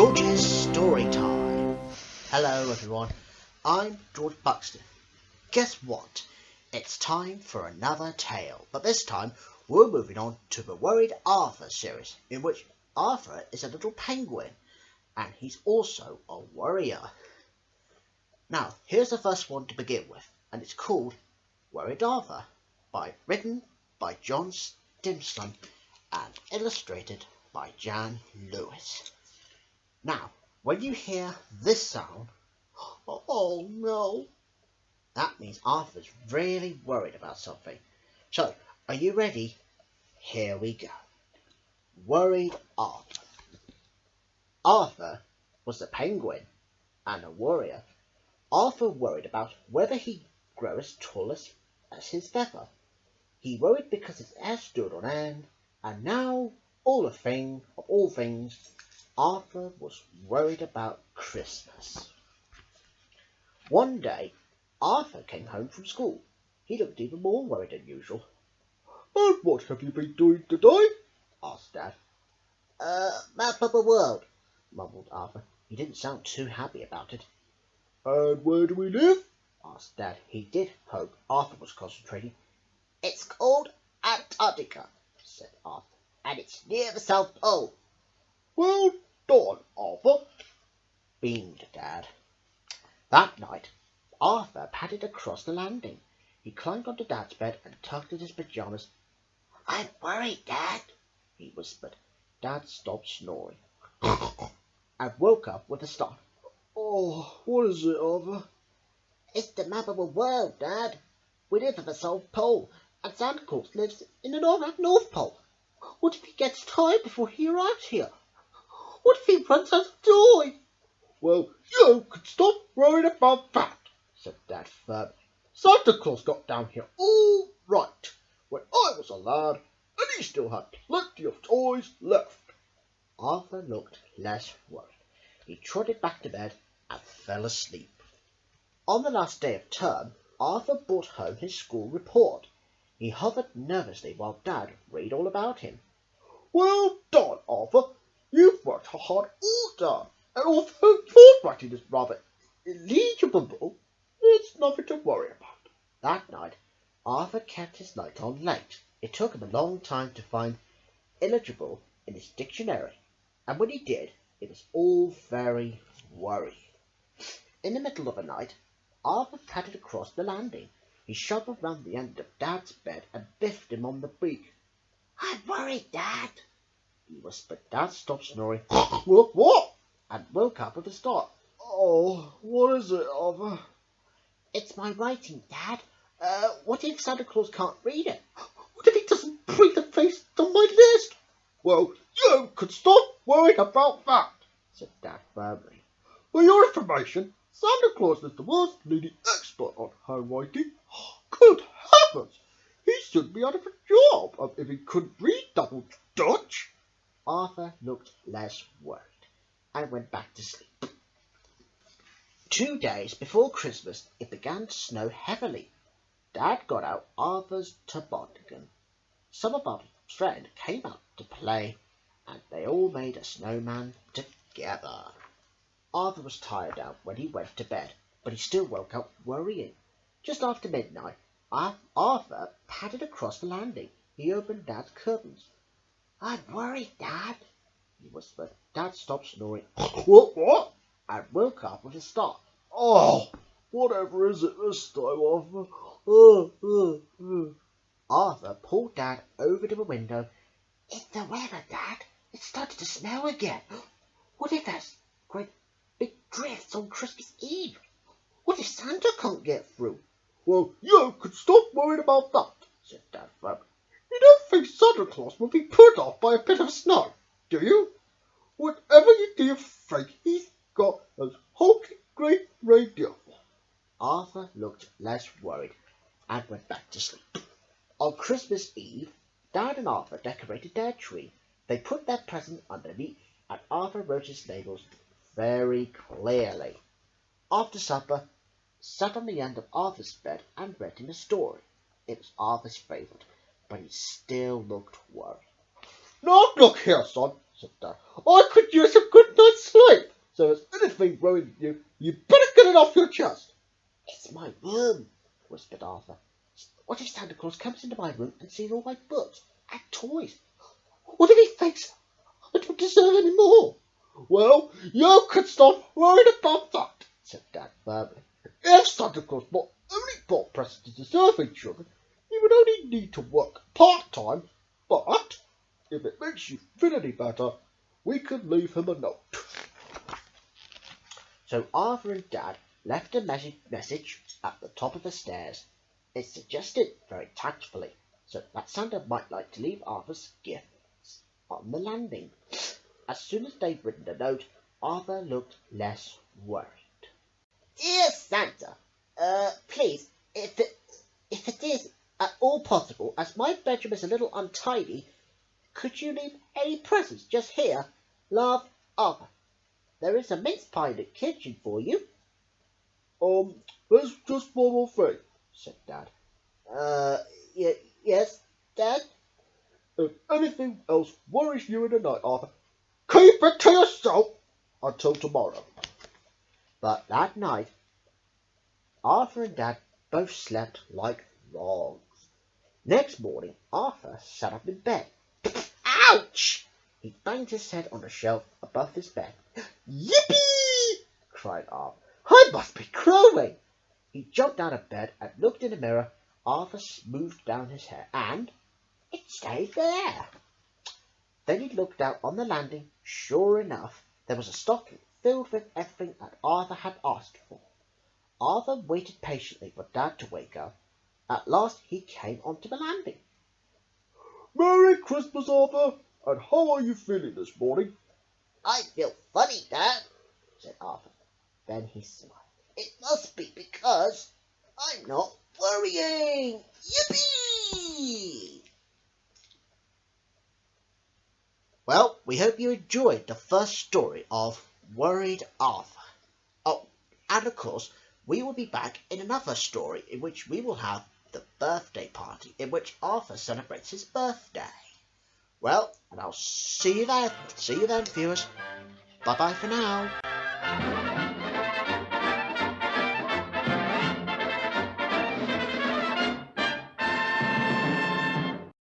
George's Story Time. Hello everyone, I'm George Buxton. Guess what? It's time for another tale, but this time we're moving on to the Worried Arthur series, in which Arthur is a little penguin and he's also a worrier. Now, here's the first one to begin with, and it's called Worried Arthur, written by John Stimson and illustrated by Jan Lewis. Now, when you hear this sound, oh no, that means Arthur's really worried about something. So, are you ready? Here we go. Worried Arthur. Arthur was a penguin and a worrier. Arthur worried about whether he'd grow as tall as his feather. He worried because his hair stood on end, and now, of all things, Arthur was worried about Christmas. One day, Arthur came home from school. He looked even more worried than usual. "And what have you been doing today?" asked Dad. Map of the world," mumbled Arthur. He didn't sound too happy about it. "And where do we live?" asked Dad. He did hope Arthur was concentrating. "It's called Antarctica," said Arthur, "and it's near the South Pole." "Well done, Arthur," beamed Dad. That night, Arthur padded across the landing. He climbed onto Dad's bed and tugged at his pajamas. "I'm worried, Dad," he whispered. Dad stopped snoring and woke up with a start. "Oh, what is it, Arthur?" "It's the map of the world, Dad. We live at the South Pole, and Santa Claus lives in the North Pole. What if he gets tired before he arrives here? What if he runs out of joy?" "Well, you could stop worrying about that," said Dad firmly. "Santa Claus got down here all right when I was a lad, and he still had plenty of toys left." Arthur looked less worried. He trotted back to bed and fell asleep. On the last day of term, Arthur brought home his school report. He hovered nervously while Dad read all about him. "Well done, Arthur. You've worked hard all day, and although your writing is rather illegible, it's nothing to worry about." That night, Arthur kept his light on late. It took him a long time to find illegible in his dictionary, and when he did, it was all very worrying. In the middle of the night, Arthur padded across the landing. He shoved around the end of Dad's bed and biffed him on the beak. "I'm worried, Dad," he whispered. Dad stopped snoring. What? And woke up with a start. "Oh, what is it, Arthur?" "It's my writing, Dad. What if Santa Claus can't read it? What if he doesn't bring the face on my list?" "Well, you could stop worrying about that," said Dad firmly. "For your information, Santa Claus is the world's leading expert on handwriting. Good heavens! He should be out of a job if he couldn't read double Dutch." Arthur looked less worried and went back to sleep. 2 days before Christmas, it began to snow heavily. Dad got out Arthur's toboggan. Some of Arthur's friends came out to play, and they all made a snowman together. Arthur was tired out when he went to bed, but he still woke up worrying. Just after midnight, Arthur padded across the landing. He opened Dad's curtains. "I'm worried, Dad," he whispered. Dad stopped snoring. What? And woke up with a start. "Oh, whatever is it this time, Arthur?" Arthur pulled Dad over to the window. "It's the weather, Dad. It started to snow again. What if there's great big drifts on Christmas Eve? What if Santa can't get through?" "Well, you could stop worrying about that," said Dad firmly. "You don't think Santa Claus will be put off by a bit of snow, do you? Whatever you do think, he's got those hulking great reindeer." Arthur looked less worried and went back to sleep. On Christmas Eve, Dad and Arthur decorated their tree. They put their presents underneath, and Arthur wrote his labels very clearly. After supper, sat on the end of Arthur's bed and read him a story. It was Arthur's favourite, but he still looked worried. "Now look here, son," said Dad. I could use a good night's sleep, so if there's anything worrying you, you better get it off your chest. It's my room, whispered Arthur. What if Santa Claus comes into my room and sees all my books and toys? What if he thinks I don't deserve any more? Well, you could stop worrying about that, said Dad firmly. If Santa Claus only bought presents to deserving children, he would only need to work part-time, but if it makes you feel any better, we could leave him a note. So Arthur and Dad left a message at the top of the stairs. It suggested, very tactfully, so that Santa might like to leave Arthur's gifts on the landing. As soon as they'd written the note, Arthur looked less worried. Dear Santa, please, if it is at all possible, as my bedroom is a little untidy, could you leave any presents just here? Love, Arthur. There is a mince pie in the kitchen for you. There's just one more thing, said Dad. Yes, Dad? If anything else worries you in the night, Arthur, keep it to yourself until tomorrow. But that night, Arthur and Dad both slept like logs. Next morning, Arthur sat up in bed. Ouch! He banged his head on the shelf above his bed. Yippee! Cried Arthur. I must be crowing. He jumped out of bed and looked in the mirror. Arthur smoothed down his hair, and it stayed there. Then he looked out on the landing. Sure enough, there was a stocking filled with everything that Arthur had asked for. Arthur waited patiently for Dad to wake up. At last he came onto the landing. Merry Christmas, Arthur, and how are you feeling this morning? I feel funny, Dad, said Arthur. Then he smiled. It must be because I'm not worrying. Yippee! Well, we hope you enjoyed the first story of Worried Arthur. Oh, and of course, we will be back in another story in which we will have the birthday party in which Arthur celebrates his birthday. Well, and I'll see you then. See you then, viewers. Bye-bye for now.